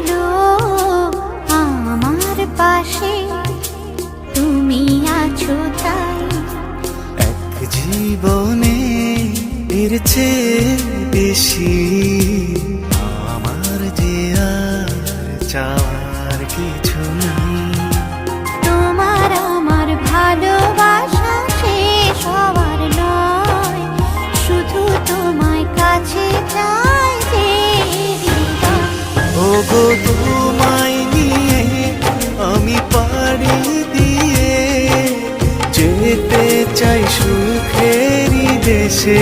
হলো আমার পাশে, তুমি আছো তাই। এক জীবনে এর চেয়ে বেশি আমার যে আর চাওয়ার কিছু নেই। তোমার আমার ভালোবাসা শেষ হওয়ার নয়, শুধু তোমায় কাছে চাই যে হৃদয়। ওগো তোমায় নিয়ে আমি পাড়ি দিয়ে যেতে চাই সুখেরই দেশে।